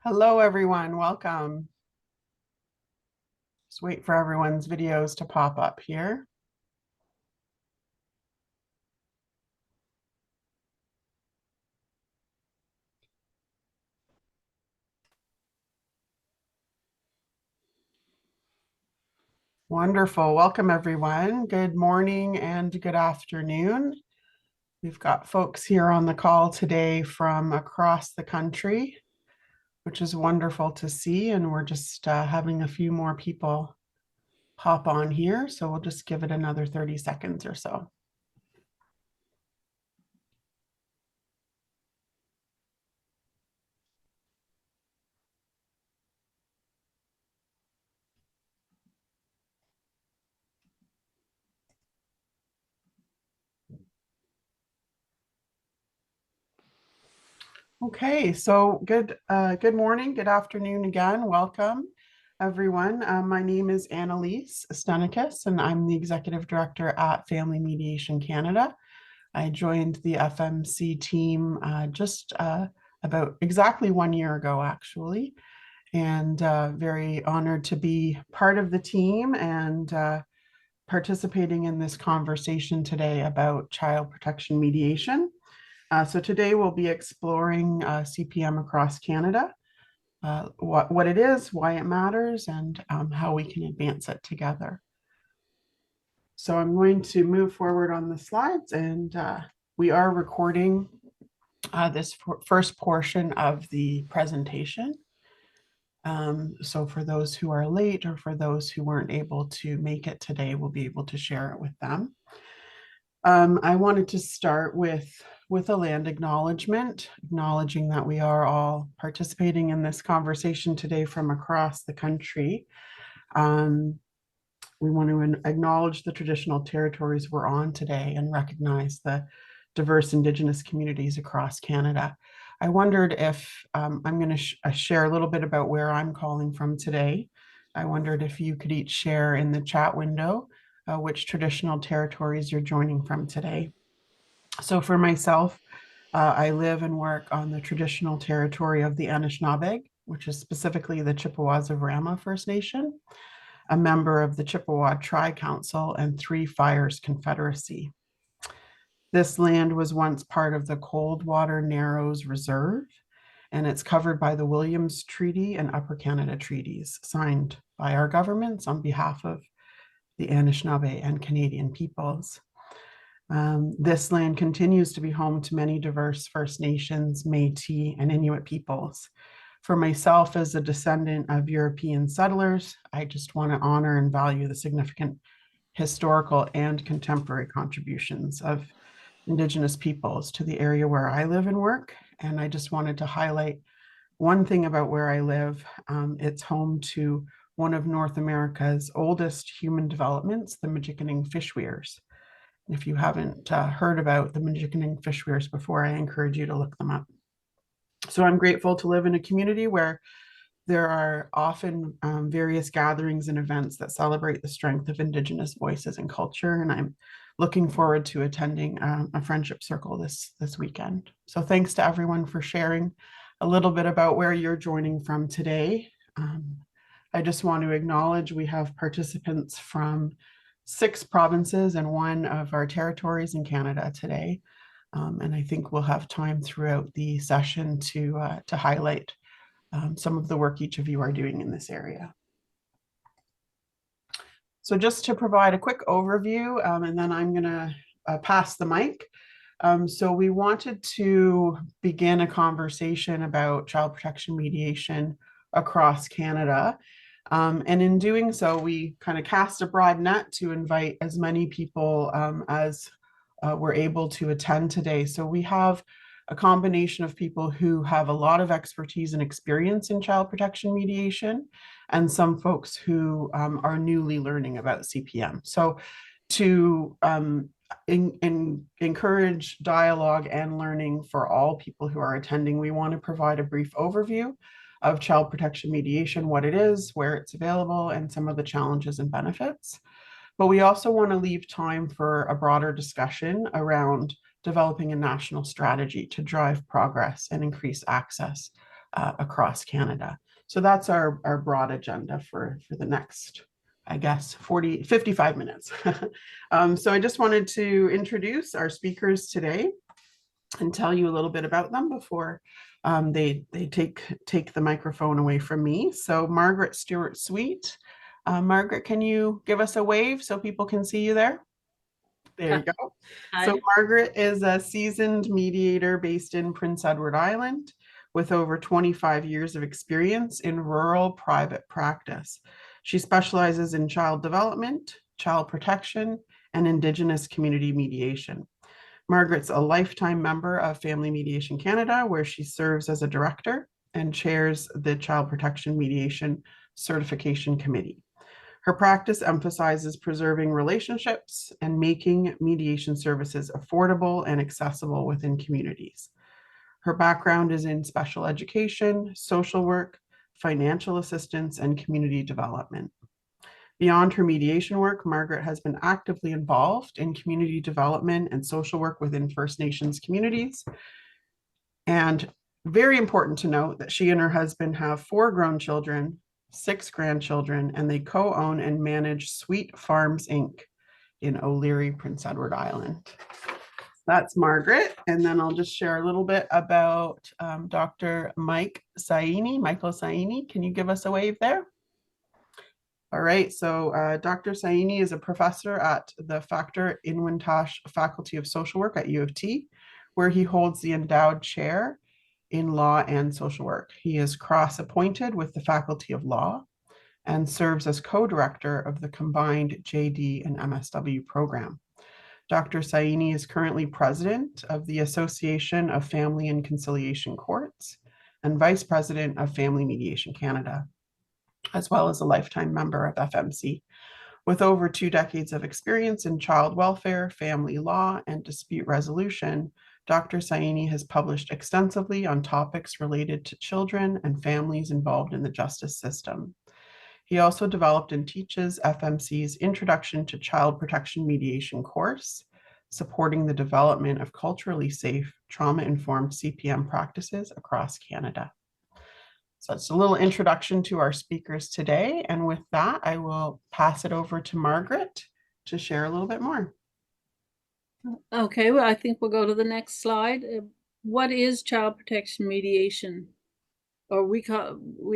Hello, everyone. Welcome. Just wait for everyone's videos to pop up here. Wonderful. Welcome, everyone. Good morning and good afternoon. We've got folks here on the call today from across the country, which is wonderful to see. And we're just having a few more people pop on here. So we'll just give it another 30 seconds or so. Okay, so good morning, good afternoon again. Welcome, everyone. My name is Annalise Stenicus, and I'm the Executive Director at Family Mediation Canada. I joined the FMC team just about exactly 1 year ago, actually, and very honored to be part of the team and participating in this conversation today about child protection mediation. So today we'll be exploring CPM across Canada, what it is, why it matters, and how we can advance it together. So I'm going to move forward on the slides, and we are recording this first portion of the presentation. So for those who are late or for those who weren't able to make it today, we'll be able to share it with them. I wanted to start with a land acknowledgement, acknowledging that we are all participating in this conversation today from across the country. We want to acknowledge the traditional territories we're on today and recognize the diverse Indigenous communities across Canada. I wondered if I'm going to share a little bit about where I'm calling from today. I wondered if you could each share in the chat window which traditional territories you're joining from today. So for myself, I live and work on the traditional territory of the Anishinaabe, which is specifically the Chippewas of Rama First Nation, a member of the Chippewa Tri-Council and Three Fires Confederacy. This land was once part of the Coldwater Narrows Reserve, and it's covered by the Williams Treaty and Upper Canada Treaties, signed by our governments on behalf of the Anishinaabe and Canadian peoples. This land continues to be home to many diverse First Nations, Métis, and Inuit peoples. For myself, as a descendant of European settlers, I just want to honor and value the significant historical and contemporary contributions of Indigenous peoples to the area where I live and work. And I just wanted to highlight one thing about where I live. It's home to one of North America's oldest human developments, the Magicianing fish weirs. If you haven't heard about the Magicianing fish weirs before, I encourage you to look them up. So I'm grateful to live in a community where there are often various gatherings and events that celebrate the strength of Indigenous voices and culture. And I'm looking forward to attending a friendship circle this weekend. So thanks to everyone for sharing a little bit about where you're joining from today. I just want to acknowledge we have participants from 6 provinces and 1 of our territories in Canada today. And I think we'll have time throughout the session to highlight some of the work each of you are doing in this area. So just to provide a quick overview, and then I'm going to pass the mic. So we wanted to begin a conversation about child protection mediation across Canada. And in doing so, we kind of cast a broad net to invite as many people as were able to attend today. So we have a combination of people who have a lot of expertise and experience in child protection mediation, and some folks who are newly learning about CPM. So to encourage dialogue and learning for all people who are attending, we want to provide a brief overview of child protection mediation, what it is, where it's available, and some of the challenges and benefits. But we also want to leave time for a broader discussion around developing a national strategy to drive progress and increase access across Canada. So that's our broad agenda for the next, I guess, 55 minutes. So I just wanted to introduce our speakers today and tell you a little bit about them before they take the microphone away from me. So Margaret Stewart-Sweet. Margaret, can you give us a wave so people can see you there? There you go. Hi. So Margaret is a seasoned mediator based in Prince Edward Island with over 25 years of experience in rural private practice. She specializes in child development, child protection, and Indigenous community mediation. Margaret's a lifetime member of Family Mediation Canada, where she serves as a director and chairs the Child Protection Mediation Certification Committee. Her practice emphasizes preserving relationships and making mediation services affordable and accessible within communities. Her background is in special education, social work, financial assistance, and community development. Beyond her mediation work, Margaret has been actively involved in community development and social work within First Nations communities. And very important to note that she and her husband have 4 grown children, 6 grandchildren, and they co-own and manage Sweet Farms Inc. in O'Leary, Prince Edward Island. That's Margaret. And then I'll just share a little bit about Dr. Michael Saini. Can you give us a wave there? All right, so Dr. Saini is a professor at the Factor Inwintash Faculty of Social Work at U of T, where he holds the endowed chair in law and social work. He is cross-appointed with the Faculty of Law and serves as co-director of the combined JD and MSW program. Dr. Saini is currently president of the Association of Family and Conciliation Courts and vice president of Family Mediation Canada, as well as a lifetime member of FMC. With over 2 decades of experience in child welfare, family law, and dispute resolution, Dr. Saini has published extensively on topics related to children and families involved in the justice system. He also developed and teaches FMC's Introduction to Child Protection Mediation course, supporting the development of culturally safe, trauma-informed CPM practices across Canada. So it's a little introduction to our speakers today. And with that, I will pass it over to Margaret to share a little bit more. Okay, well, I think we'll go to the next slide. What is child protection mediation? Or we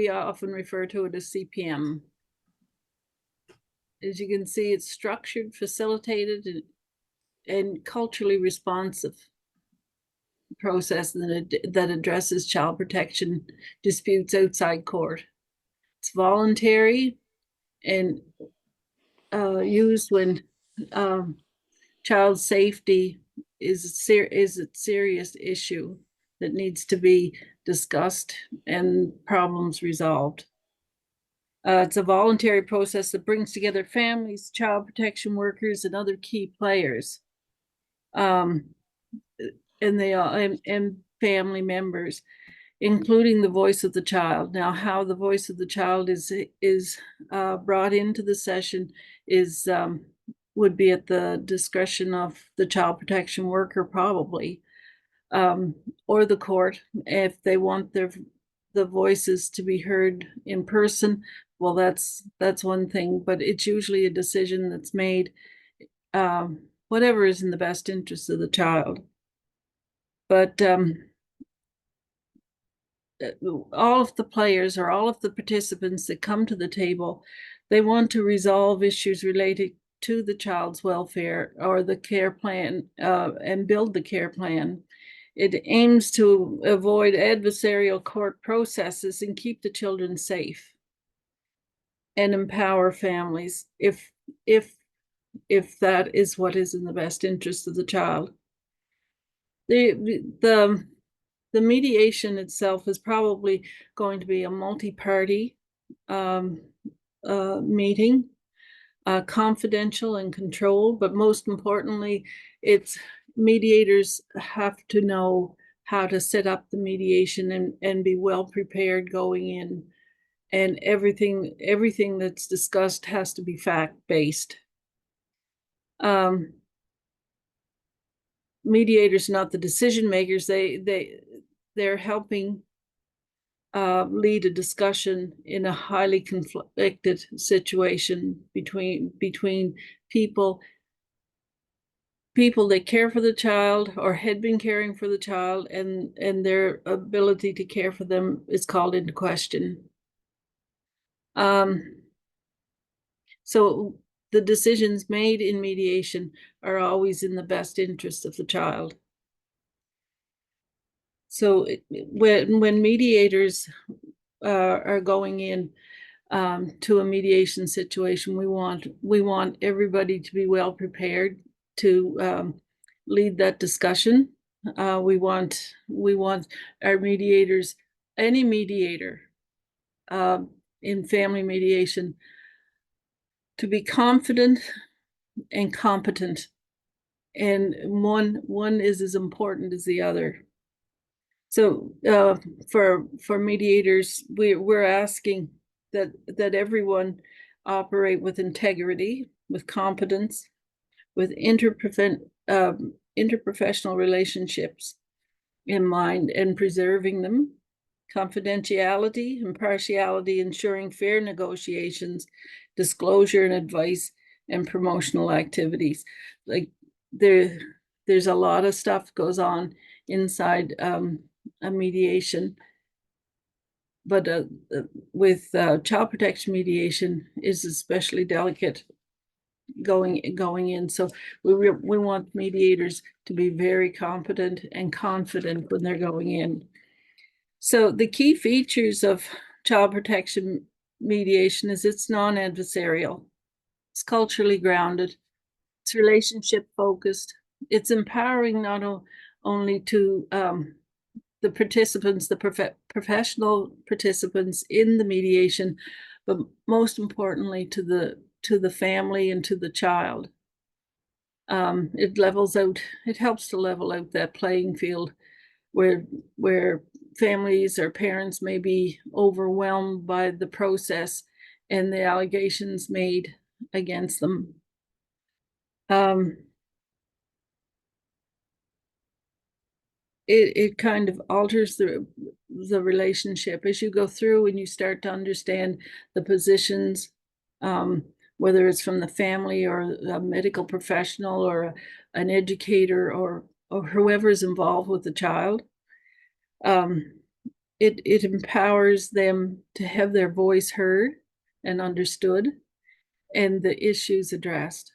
often refer to it as CPM. As you can see, it's structured, facilitated, and culturally responsive process that addresses child protection disputes outside court. It's voluntary and used when child safety is a serious issue that needs to be discussed and problems resolved. It's a voluntary process that brings together families, child protection workers, and other key players, and family members, including the voice of the child. Now, how the voice of the child is brought into the session is would be at the discretion of the child protection worker, probably, or the court, if they want the voices to be heard in person. Well, that's one thing, but it's usually a decision that's made, whatever is in the best interest of the child. But all of the players or all of the participants that come to the table, they want to resolve issues related to the child's welfare or the care plan, and build the care plan. It aims to avoid adversarial court processes and keep the children safe and empower families if that is what is in the best interest of the child. The mediation itself is probably going to be a multi-party meeting, confidential and controlled, but most importantly, mediators have to know how to set up the mediation and be well prepared going in. And everything that's discussed has to be fact-based. Mediators, not the decision makers. They're helping lead a discussion in a highly conflicted situation between people that care for the child or had been caring for the child, and their ability to care for them is called into question. So the decisions made in mediation are always in the best interest of the child. So when mediators are going in to a mediation situation, we want everybody to be well prepared to lead that discussion. We want our mediators, any mediator in family mediation, to be confident and competent, and one is as important as the other. So for mediators, we're asking that everyone operate with integrity, with competence, with interprofessional relationships in mind, and preserving them, confidentiality, impartiality, ensuring fair negotiations, disclosure and advice, and promotional activities. Like there's a lot of stuff goes on inside a mediation, but with child protection mediation is especially delicate going in. So we want mediators to be very competent and confident when they're going in. So the key features of child protection mediation is it's non-adversarial, it's culturally grounded, it's relationship focused, it's empowering not only to the participants, the professional participants in the mediation, but most importantly to the family and to the child. It helps to level out that playing field where families or parents may be overwhelmed by the process and the allegations made against them. It kind of alters the relationship as you go through and you start to understand the positions, whether it's from the family or a medical professional or an educator or whoever is involved with the child. It empowers them to have their voice heard and understood and the issues addressed.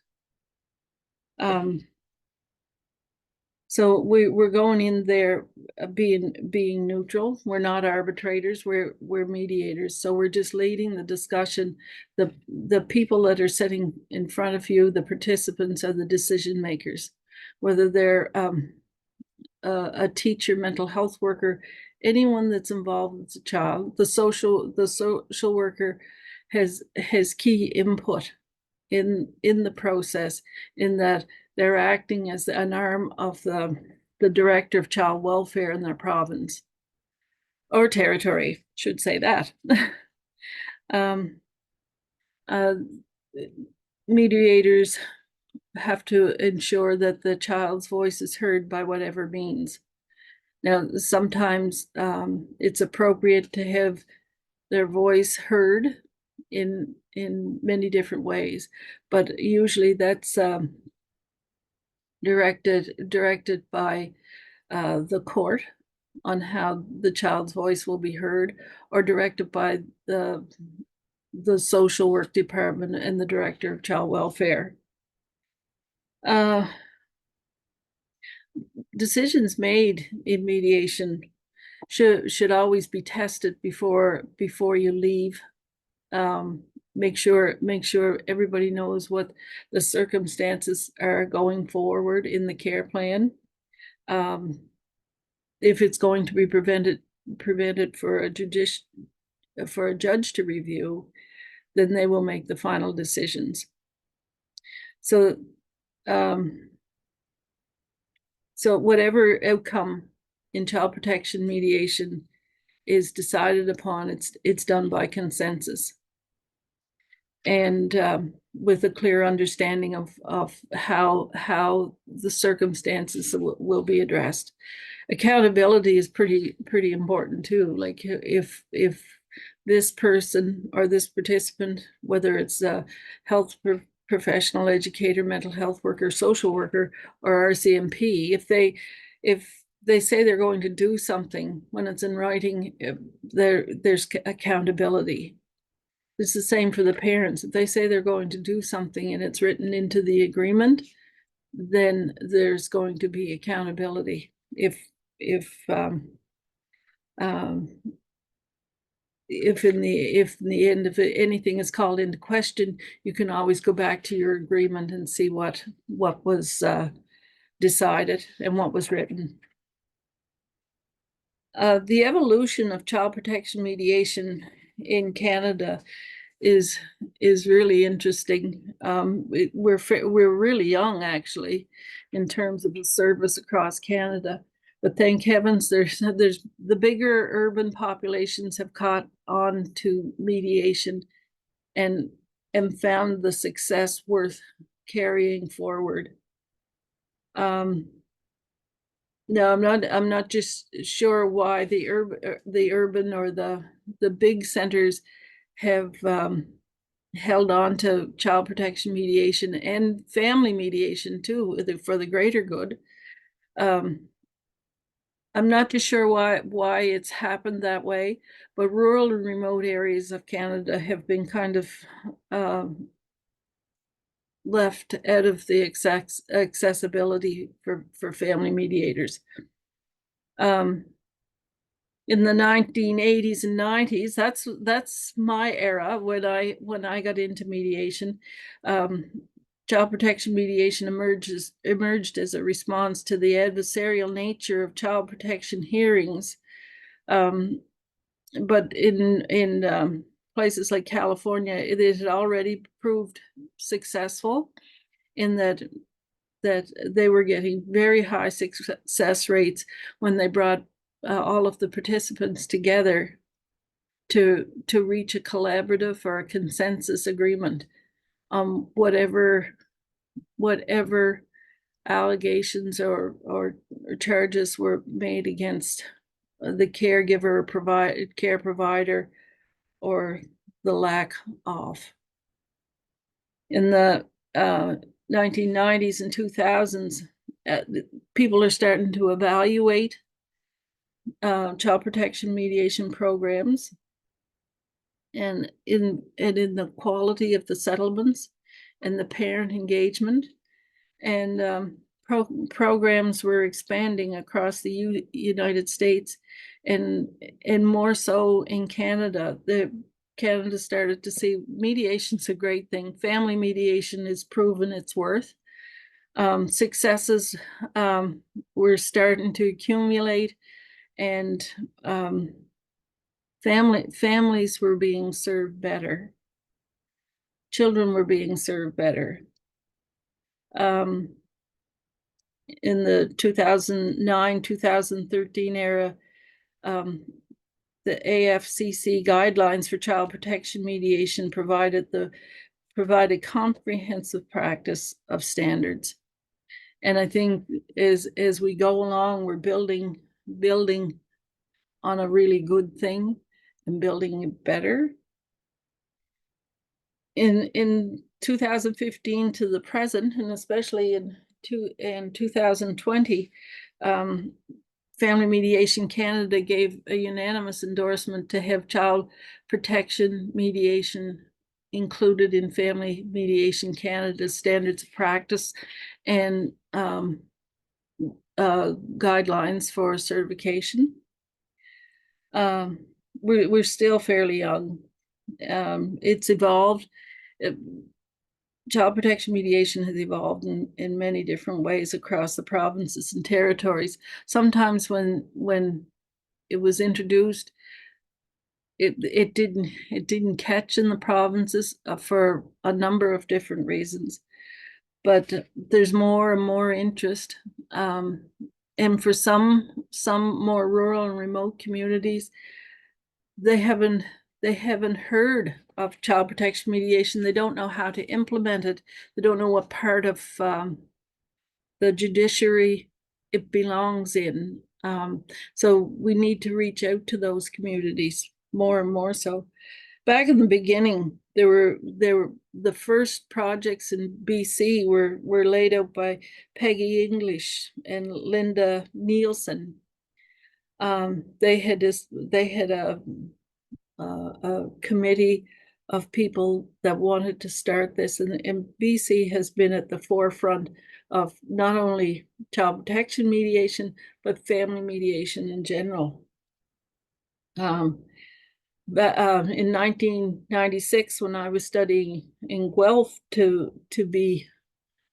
So we're going in there being neutral. We're not arbitrators, we're mediators. So we're just leading the discussion. The people that are sitting in front of you, the participants, are the decision makers, whether they're a teacher, mental health worker, anyone that's involved with the child. The social worker has key input in the process, in that they're acting as an arm of the director of child welfare in their province or territory, should say that. Mediators have to ensure that the child's voice is heard by whatever means. Now, sometimes it's appropriate to have their voice heard in many different ways, but usually that's directed by the court on how the child's voice will be heard, or directed by the social work department and the director of child welfare. Decisions made in mediation should always be tested before you leave. Make sure everybody knows what the circumstances are going forward in the care plan. If it's going to be prevented for a judge to review, then they will make the final decisions. So whatever outcome in child protection mediation is decided upon, it's done by consensus, and with a clear understanding of how the circumstances will be addressed. accountability is pretty important too. Like if this person or this participant, whether it's a health professional, educator, mental health worker, social worker, or RCMP, if they say they're going to do something when it's in writing, there's accountability. It's the same for the parents. If they say they're going to do something and it's written into the agreement, then there's going to be accountability. If in the end, if anything is called into question, you can always go back to your agreement and see what was decided and what was written. The evolution of child protection mediation in Canada is really interesting. We're really young, actually, in terms of the service across Canada. But thank heavens, there's the bigger urban populations have caught on to mediation and found the success worth carrying forward. No, I'm not just sure why the urban or the big centers have held on to child protection mediation and family mediation too for the greater good. I'm not too sure why it's happened that way, but rural and remote areas of Canada have been kind of left out of the accessibility for family mediators. In the 1980s and 90s, that's my era when I got into mediation. Child protection mediation emerged as a response to the adversarial nature of child protection hearings. But in places like California, it had already proved successful in that they were getting very high success rates when they brought all of the participants together to reach a collaborative or a consensus agreement on whatever allegations or charges were made against the caregiver or care provider or the lack of. In the 1990s and 2000s, people are starting to evaluate child protection mediation programs and in the quality of the settlements and the parent engagement. And programs were expanding across the United States and more so in Canada. Canada started to see mediation's a great thing. Family mediation has proven its worth. Successes were starting to accumulate, and families were being served better. Children were being served better. In the 2009-2013 era, the AFCC guidelines for child protection mediation provided comprehensive practice of standards. And I think as we go along, we're building on a really good thing and building it better. In 2015 to the present, and especially in 2020, Family Mediation Canada gave a unanimous endorsement to have child protection mediation included in Family Mediation Canada's standards of practice and guidelines for certification. We're still fairly young. It's evolved. Child protection mediation has evolved in many different ways across the provinces and territories. Sometimes when it was introduced, it didn't catch in the provinces for a number of different reasons. But there's more and more interest, and for some more rural and remote communities, they haven't heard of child protection mediation. They don't know how to implement it. They don't know what part of the judiciary it belongs in. So we need to reach out to those communities more and more so. Back in the beginning, there were the first projects in BC were laid out by Peggy English and Linda Nielsen. They had a committee of people that wanted to start this, and BC has been at the forefront of not only child protection mediation, but family mediation in general. But in 1996, when I was studying in Guelph to be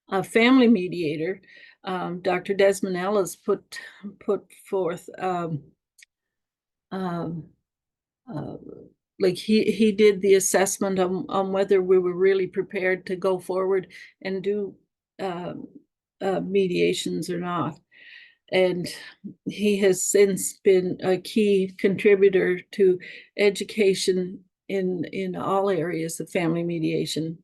a family mediator, Dr. Desmond Ellis put forth like he did the assessment on whether we were really prepared to go forward and do mediations or not. And he has since been a key contributor to education in all areas of family mediation.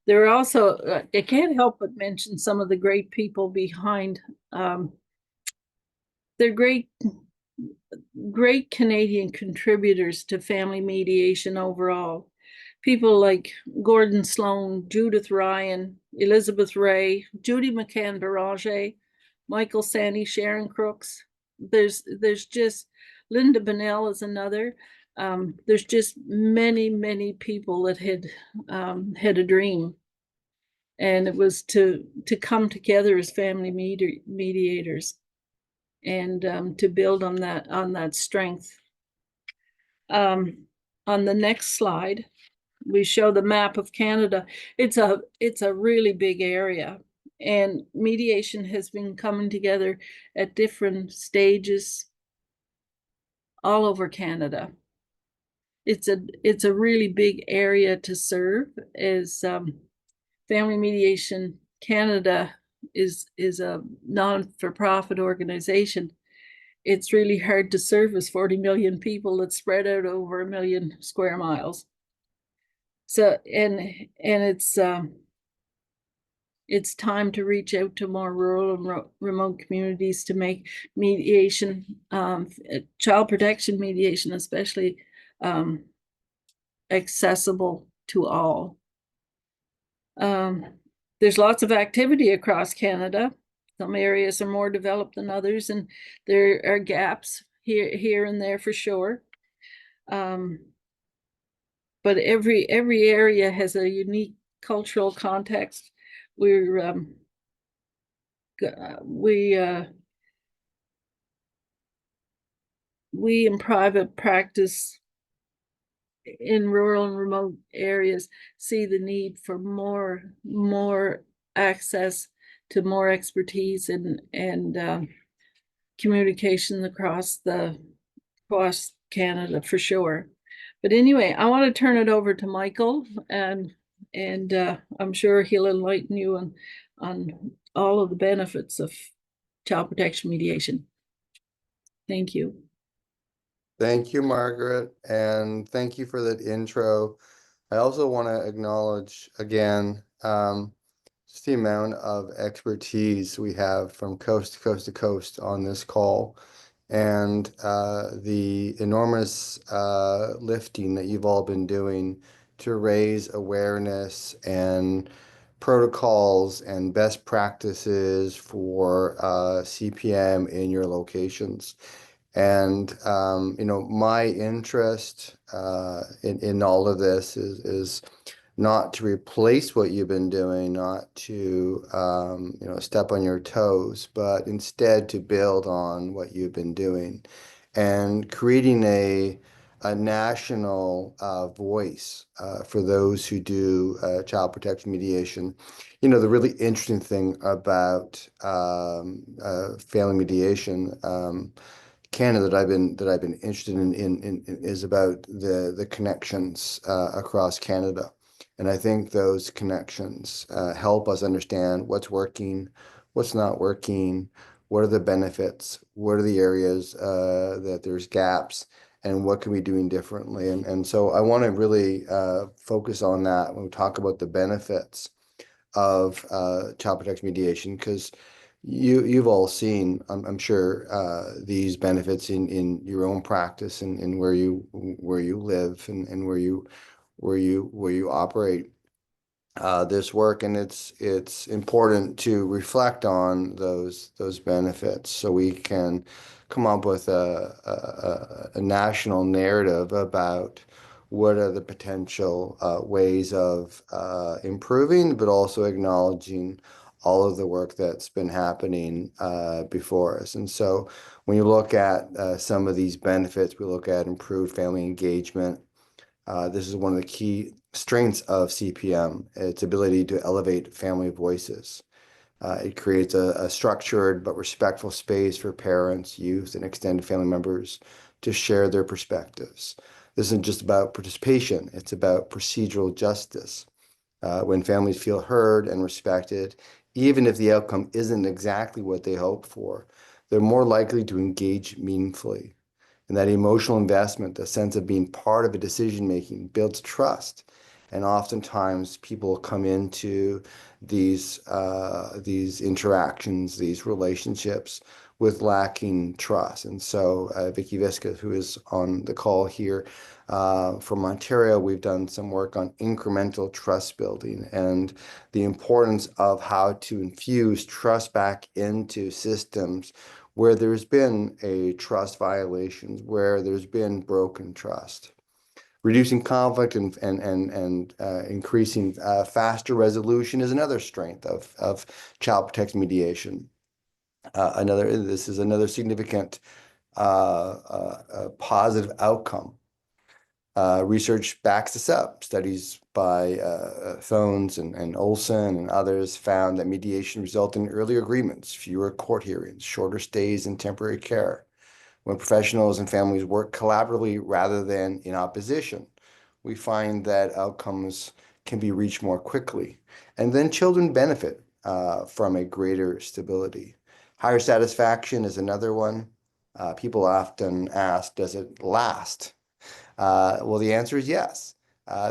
There are also, I can't help but mention some of the great people behind, they're great Canadian contributors to family mediation overall. People like Gordon Sloan, Judith Ryan, Elizabeth Ray, Judy McCann Beranger, Michael Sandy, Sharon Crooks. There's just Linda Bonnell is another. There's just many people that had a dream, and it was to come together as family mediators and to build on that strength. On the next slide, we show the map of Canada. It's a really big area, and mediation has been coming together at different stages all over Canada. It's a really big area to serve, as Family Mediation Canada is a non-for-profit organization. It's really hard to service 40 million people that's spread out over 1 million square miles. So, and it's time to reach out to more rural and remote communities to make mediation, child protection mediation especially, accessible to all. There's lots of activity across Canada. Some areas are more developed than others, and there are gaps here and there for sure. But every area has a unique cultural context. We in private practice in rural and remote areas see the need for more access to more expertise and communication across Canada for sure. But anyway, I want to turn it over to Michael, and I'm sure he'll enlighten you on all of the benefits of child protection mediation. Thank you. Thank you, Margaret, and thank you for that intro. I also want to acknowledge again just the amount of expertise we have from coast to coast to coast on this call, and the enormous lifting that you've all been doing to raise awareness and protocols and best practices for CPM in your locations. And my interest in all of this is not to replace what you've been doing, not to step on your toes, but instead to build on what you've been doing and creating a national voice for those who do child protection mediation. The really interesting thing about family mediation Canada that I've been interested in is about the connections across Canada, and I think those connections help us understand what's working, what's not working, what are the benefits, what are the areas that there's gaps, and what can we be doing differently. And so I want to really focus on that when we talk about the benefits of child protection mediation, because You've all seen, I'm sure, these benefits in your own practice and where you live and where you operate this work, and it's important to reflect on those benefits so we can come up with a national narrative about what are the potential ways of improving, but also acknowledging all of the work that's been happening before us. And so when you look at some of these benefits, we look at improved family engagement. This is one of the key strengths of CPM, its ability to elevate family voices. It creates a structured but respectful space for parents, youth, and extended family members to share their perspectives. This isn't just about participation, it's about procedural justice. When families feel heard and respected, even if the outcome isn't exactly what they hope for, they're more likely to engage meaningfully. And that emotional investment, the sense of being part of a decision making, builds trust. And oftentimes people come into these interactions, these relationships with lacking trust. And so Vicky Visca, who is on the call here from Ontario, we've done some work on incremental trust building and the importance of how to infuse trust back into systems where there's been a trust violations, where there's been broken trust. Reducing conflict and increasing faster resolution is another strength of child protection mediation. This is another significant positive outcome. Research backs this up. Studies by Thones and Olson and others found that mediation resulted in earlier agreements, fewer court hearings, shorter stays in temporary care. When professionals and families work collaboratively rather than in opposition, we find that outcomes can be reached more quickly. And then children benefit from a greater stability. Higher satisfaction is another one. People often ask, does it last? Well, the answer is yes.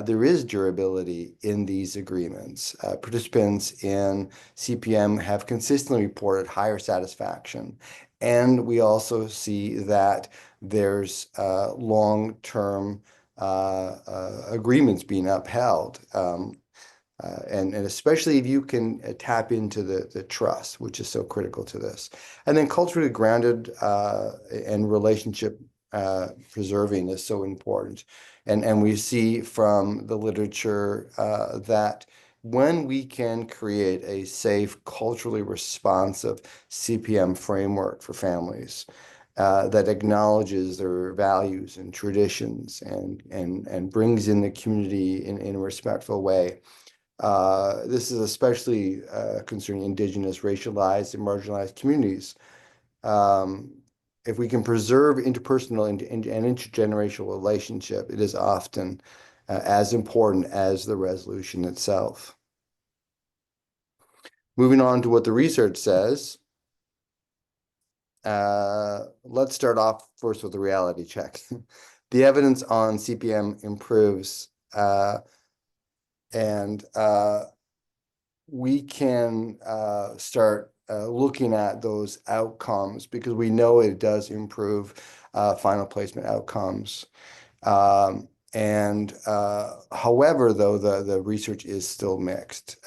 There is durability in these agreements. Participants in CPM have consistently reported higher satisfaction. And we also see that there's long-term agreements being upheld. And especially if you can tap into the trust, which is so critical to this. And then culturally grounded and relationship preserving is so important. And we see from the literature that when we can create a safe, culturally responsive CPM framework for families that acknowledges their values and traditions and brings in the community in a respectful way, this is especially concerning Indigenous, racialized, and marginalized communities. If we can preserve interpersonal and intergenerational relationship, it is often as important as the resolution itself. Moving on to what the research says. Let's start off first with the reality check. The evidence on CPM improves, and we can start looking at those outcomes because we know it does improve final placement outcomes. However, though, the research is still mixed.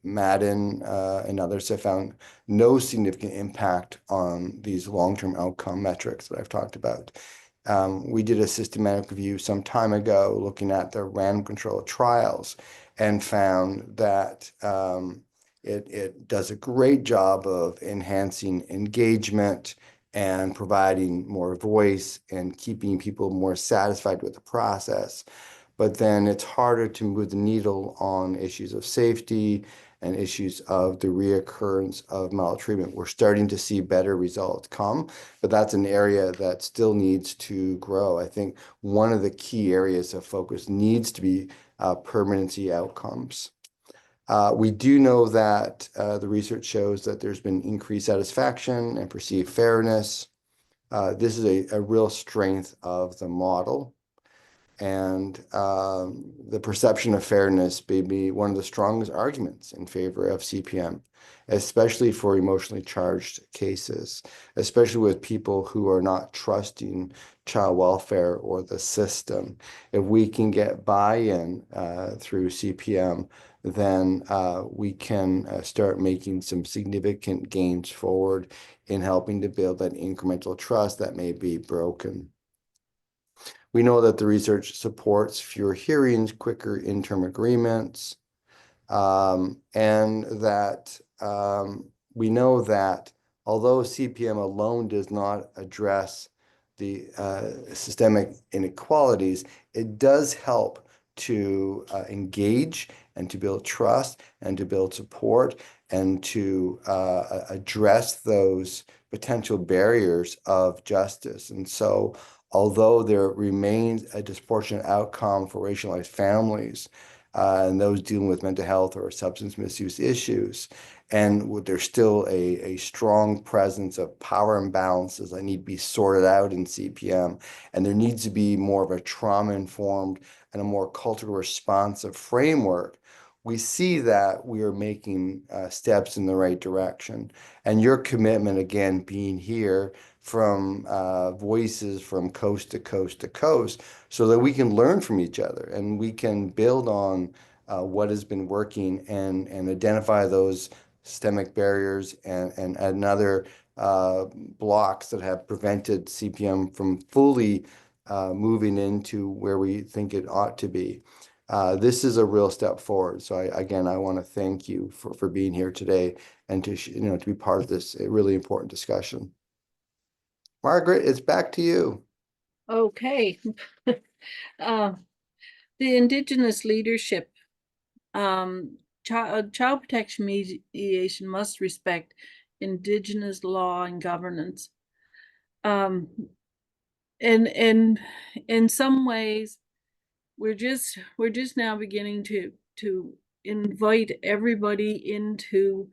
Madden and others have found no significant impact on these long-term outcome metrics that I've talked about. We did a systematic review some time ago looking at the random control trials and found that it does a great job of enhancing engagement and providing more voice and keeping people more satisfied with the process. But then it's harder to move the needle on issues of safety and issues of the reoccurrence of maltreatment. We're starting to see better results come, but that's an area that still needs to grow. I think one of the key areas of focus needs to be permanency outcomes. We do know that the research shows that there's been increased satisfaction and perceived fairness. This is a real strength of the model. And the perception of fairness may be one of the strongest arguments in favor of CPM, especially for emotionally charged cases, especially with people who are not trusting child welfare or the system. If we can get buy-in through CPM, then we can start making some significant gains forward in helping to build that incremental trust that may be broken. We know that the research supports fewer hearings, quicker interim agreements, and that we know that although CPM alone does not address the systemic inequalities, it does help to engage and to build trust and to build support and to address those potential barriers of justice. And so although there remains a disproportionate outcome for racialized families and those dealing with mental health or substance misuse issues, and there's still a strong presence of power imbalances that need to be sorted out in CPM, and there needs to be more of a trauma-informed and a more culturally responsive framework, we see that we are making steps in the right direction. And your commitment, again, being here from voices from coast to coast to coast, so that we can learn from each other and we can build on what has been working and identify those systemic barriers and other blocks that have prevented CPM from fully moving into where we think it ought to be. This is a real step forward. So I want to thank you for being here today and to be part of this really important discussion. Margaret, it's back to you. Okay. The Indigenous leadership, Child Protection Mediation must respect Indigenous law and governance. And in some ways, we're just now beginning to invite everybody into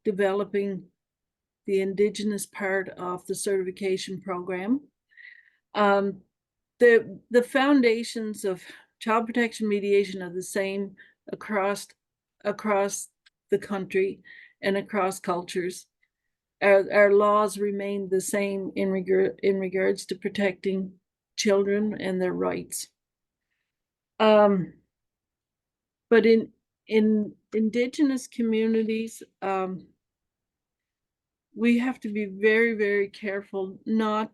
developing the Indigenous part of the certification program. The foundations of child protection mediation are the same across the country and across cultures. Our laws remain the same in regards to protecting children and their rights. But in Indigenous communities, we have to be very, very careful not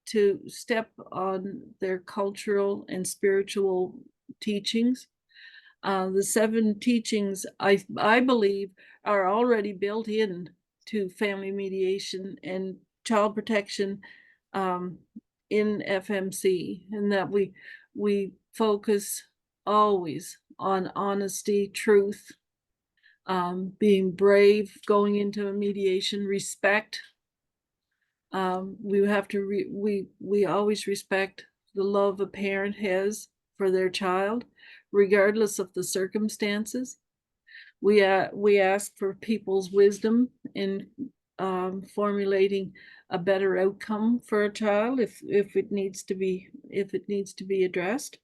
to step on their cultural and spiritual teachings. The 7 teachings, I believe, are already built in to family mediation and child protection in FMC, and that we focus always on honesty, truth, being brave going into a mediation, respect. We have to we always respect the love a parent has for their child, regardless of the circumstances. We ask for people's wisdom in formulating a better outcome for a child if it needs to be addressed.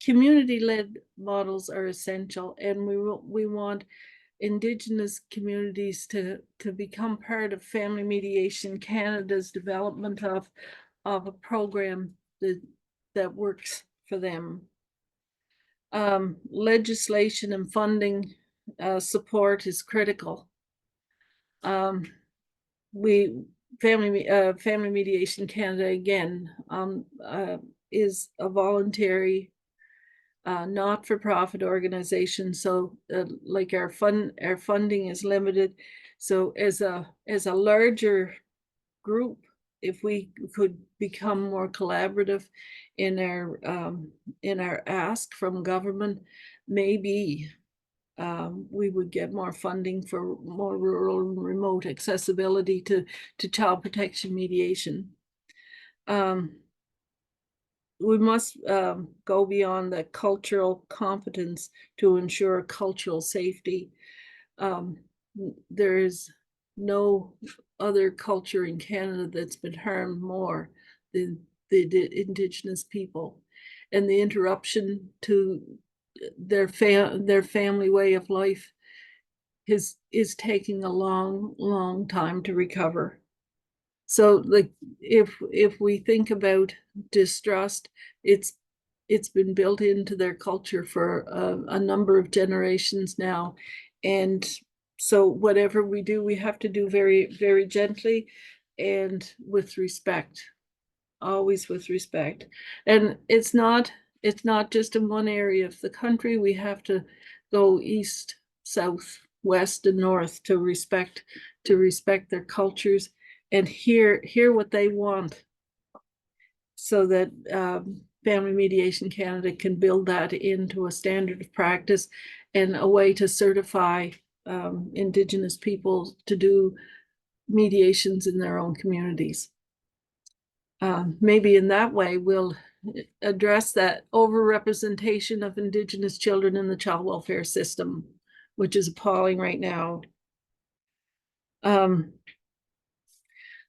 Community-led models are essential, and we want Indigenous communities to become part of Family Mediation Canada's development of a program that works for them. Legislation and funding support is critical. Family Mediation Canada, again, is a voluntary not-for-profit organization, so like our funding is limited. So as a larger group, if we could become more collaborative in our ask from government, maybe we would get more funding for more rural and remote accessibility to child protection mediation. We must go beyond the cultural competence to ensure cultural safety. There is no other culture in Canada that's been harmed more than the Indigenous people, and the interruption to their family way of life is taking a long time to recover. So like if we think about distrust, it's been built into their culture for a number of generations now. And so whatever we do, we have to do very, very gently and with respect, always with respect. And it's not just in one area of the country. We have to go east, south, west, and north to respect their cultures and hear what they want, so that Family Mediation Canada can build that into a standard of practice and a way to certify Indigenous people to do mediations in their own communities. Maybe in that way we'll address that overrepresentation of Indigenous children in the child welfare system, which is appalling right now.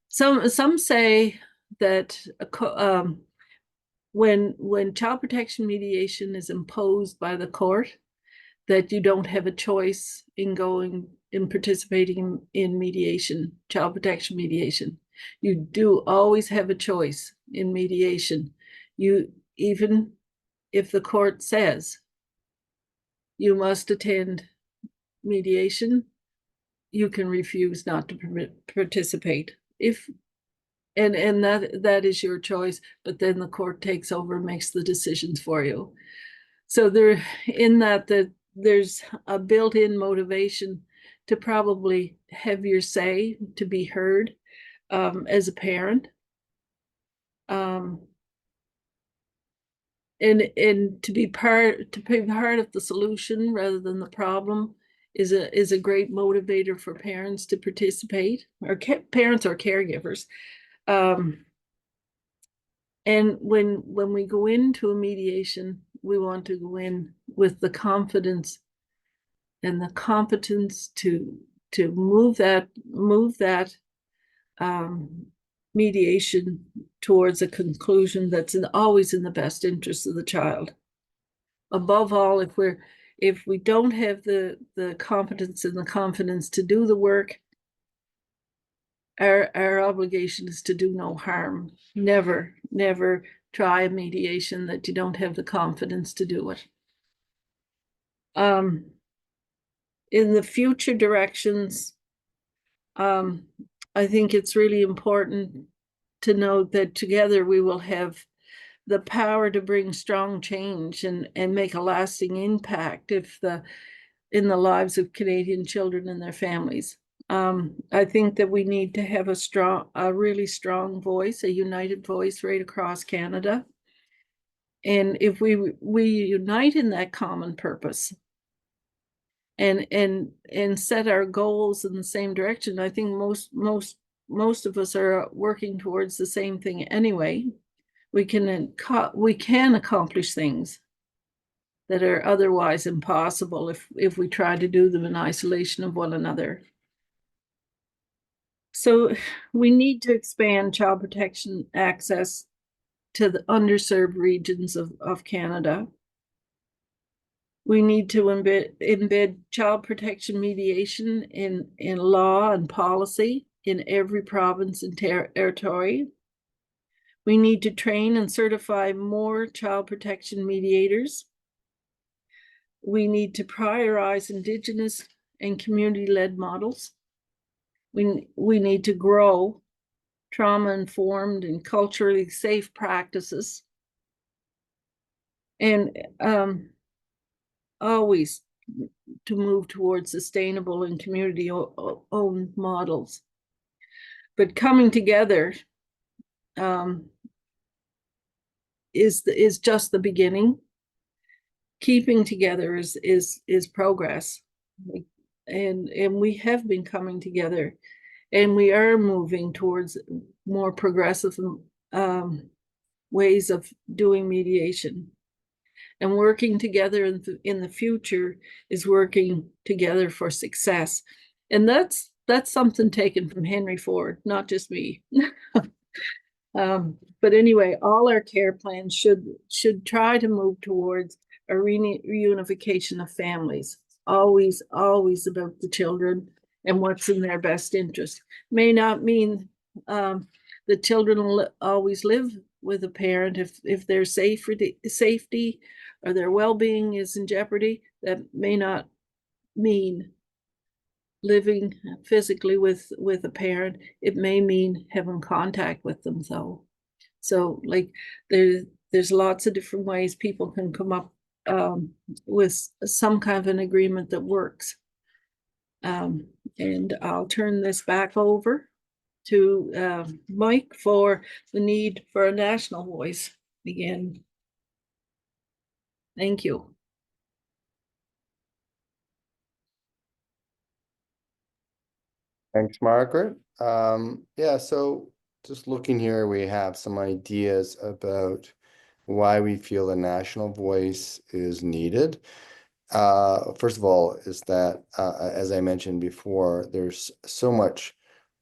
Some say that when child protection mediation is imposed by the court, that you don't have a choice in participating in mediation, child protection mediation. You do always have a choice in mediation. Even if the court says you must attend mediation, you can refuse not to participate. And that is your choice, but then the court takes over and makes the decisions for you. So there's a built-in motivation to probably have your say, to be heard as a parent. And to be part of the solution rather than the problem is a great motivator for parents to participate, or parents or caregivers. And when we go into a mediation, we want to go in with the confidence and the competence to move that mediation towards a conclusion that's always in the best interest of the child. Above all, if we don't have the competence and the confidence to do the work, our obligation is to do no harm. Never try a mediation that you don't have the confidence to do it. In the future directions, I think it's really important to note that together we will have the power to bring strong change and make a lasting impact in the lives of Canadian children and their families. I think that we need to have a really strong voice, a united voice right across Canada. And if we unite in that common purpose and set our goals in the same direction, I think most of us are working towards the same thing anyway. We can accomplish things that are otherwise impossible if we try to do them in isolation of one another. So we need to expand child protection access to the underserved regions of Canada. We need to embed child protection mediation in law and policy in every province and territory. We need to train and certify more child protection mediators. We need to prioritize Indigenous and community-led models. We need to grow trauma-informed and culturally safe practices. And always to move towards sustainable and community-owned models. But coming together is just the beginning. Keeping together is progress, and we have been coming together, and we are moving towards more progressive ways of doing mediation. And working together in the future is working together for success, and that's something taken from Henry Ford, not just me. But anyway, all our care plans should try to move towards a reunification of families. Always, always about the children and what's in their best interest. May not mean the children will always live with a parent if their safety or their well-being is in jeopardy. That may not mean living physically with a parent. It may mean having contact with them though. So like there's lots of different ways people can come up with some kind of an agreement that works. And I'll turn this back over to Mike for the need for a national voice again. Thank you. Thanks, Margaret. Yeah, so just looking here, we have some ideas about why we feel a national voice is needed. First of all, is that, as I mentioned before, there's so much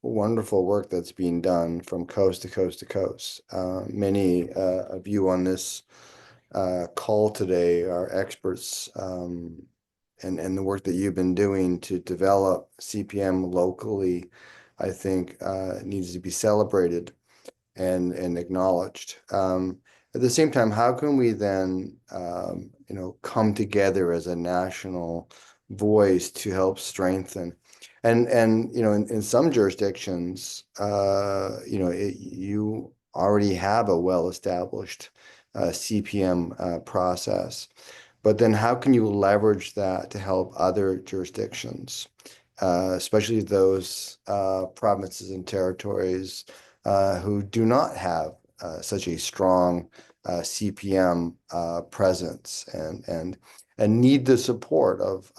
wonderful work that's being done from coast to coast to coast. Many of you on this call today are experts and the work that you've been doing to develop CPM locally, I think needs to be celebrated and acknowledged. At the same time, how can we then, come together as a national voice to help strengthen? And in some jurisdictions, you already have a well-established CPM process. But then how can you leverage that to help other jurisdictions, especially those provinces and territories who do not have such a strong CPM presence and need the support of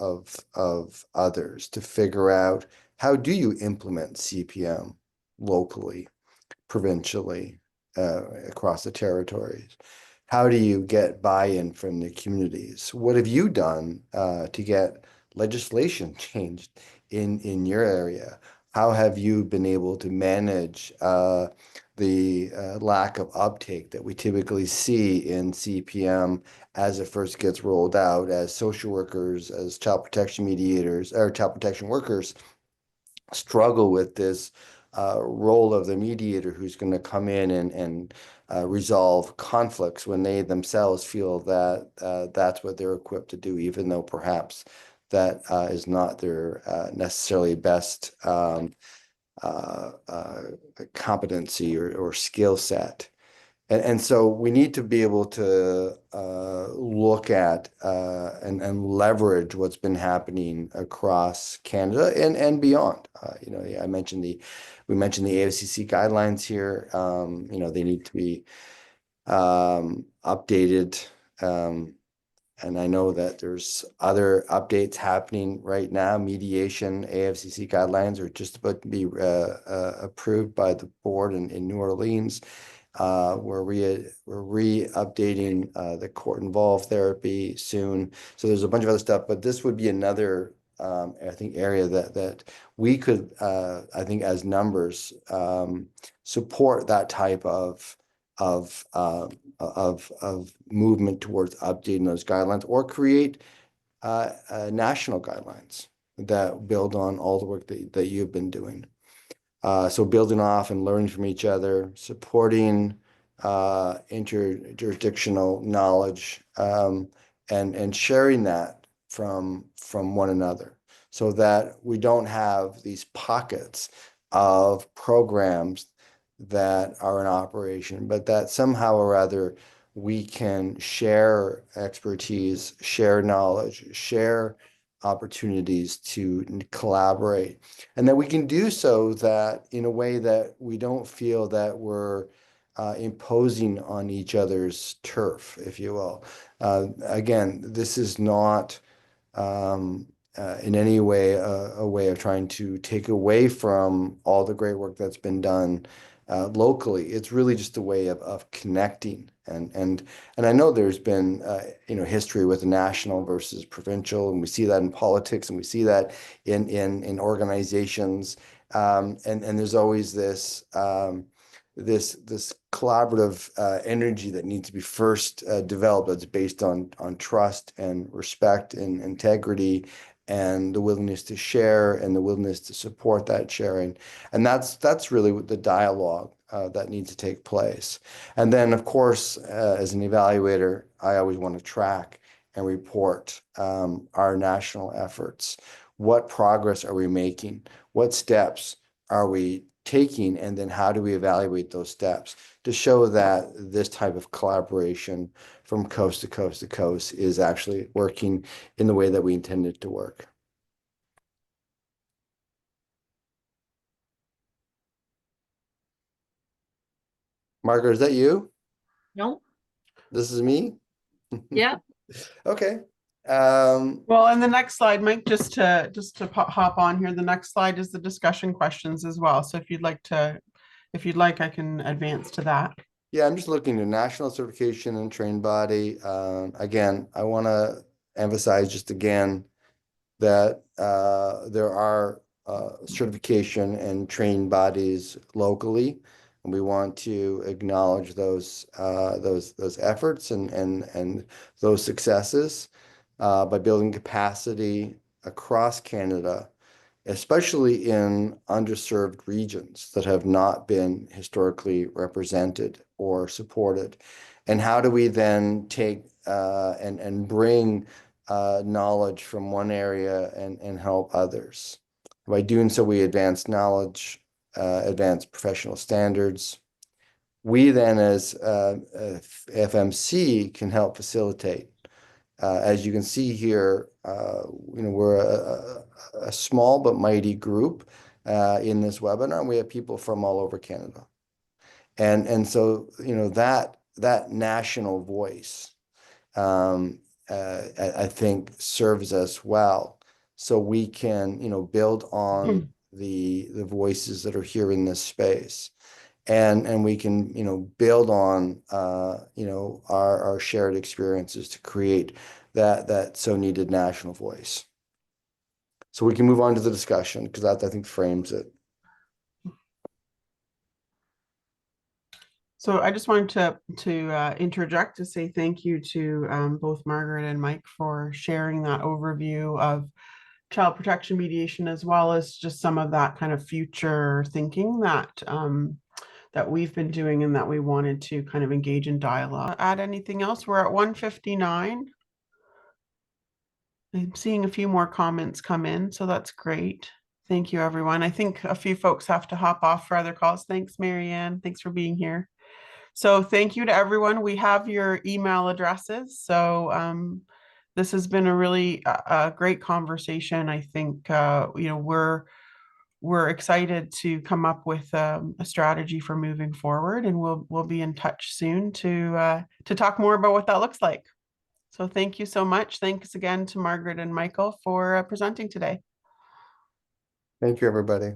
others to figure out how do you implement CPM locally, provincially, across the territories? How do you get buy-in from the communities? What have you done to get legislation changed in your area? How have you been able to manage the lack of uptake that we typically see in CPM as it first gets rolled out, as social workers, as child protection mediators, or child protection workers struggle with this role of the mediator who's going to come in and resolve conflicts when they themselves feel that that's what they're equipped to do, even though perhaps that is not their necessarily best competency or skill set. And so we need to be able to look at and leverage what's been happening across Canada and beyond. We mentioned the AFCC guidelines here. They need to be updated. And I know that there's other updates happening right now. Mediation AFCC guidelines are just about to be approved by the board in New Orleans. We're re-updating the court-involved therapy soon. So there's a bunch of other stuff, but this would be another, I think, area that we could, I think, as numbers, support that type of movement towards updating those guidelines or create national guidelines that build on all the work that you've been doing. So building off and learning from each other, supporting interjurisdictional knowledge, and sharing that from one another, so that we don't have these pockets of programs that are in operation, but that somehow or other we can share expertise, share knowledge, share opportunities to collaborate, and that we can do so that in a way that we don't feel that we're imposing on each other's turf, if you will. Again, this is not in any way a way of trying to take away from all the great work that's been done locally. It's really just a way of connecting. And I know there's been history with national versus provincial, and we see that in politics, and we see that in organizations, and there's always this this collaborative energy that needs to be first developed, that's based on trust and respect and integrity and the willingness to share and the willingness to support that sharing. And that's really what the dialogue that needs to take place. And then, of course, as an evaluator, I always want to track and report our national efforts. What progress are we making? What steps are we taking? And then how do we evaluate those steps to show that this type of collaboration from coast to coast to coast is actually working in the way that we intended it to work? Margaret, is that you? No, This is me? yeah, Okay. Well, and the next slide, Mike, just to hop on here, the next slide is the discussion questions as well. So if you'd like, I can advance to that. Yeah, I'm just looking at national certification and trained body. Again, I want to emphasize just again that there are certification and trained bodies locally, and we want to acknowledge those efforts and those successes by building capacity across Canada, especially in underserved regions that have not been historically represented or supported. And how do we then take and bring knowledge from one area and help others? By doing so, we advance knowledge, advance professional standards. We then, as FMC, can help facilitate. As you can see here, we're a small but mighty group in this webinar, and we have people from all over Canada. And so, that national voice, I think serves us well. So we can, build on the voices that are here in this space. And we can, build on, our shared experiences to create that so needed national voice. So we can move on to the discussion because that, I think, frames it. So I just wanted to interject to say thank you to both Margaret and Mike for sharing that overview of child protection mediation, as well as just some of that kind of future thinking that that we've been doing and that we wanted to kind of engage in dialogue. Add anything else? We're at 1:59. I'm seeing a few more comments come in, so that's great. Thank you, everyone. I think a few folks have to hop off for other calls. Thanks, Marianne. Thanks for being here. So thank you to everyone. We have your email addresses. So this has been a really great conversation. I think we're excited to come up with a strategy for moving forward, and we'll be in touch soon to talk more about what that looks like. So thank you so much. Thanks again to Margaret and Michael for presenting today. Thank you, everybody.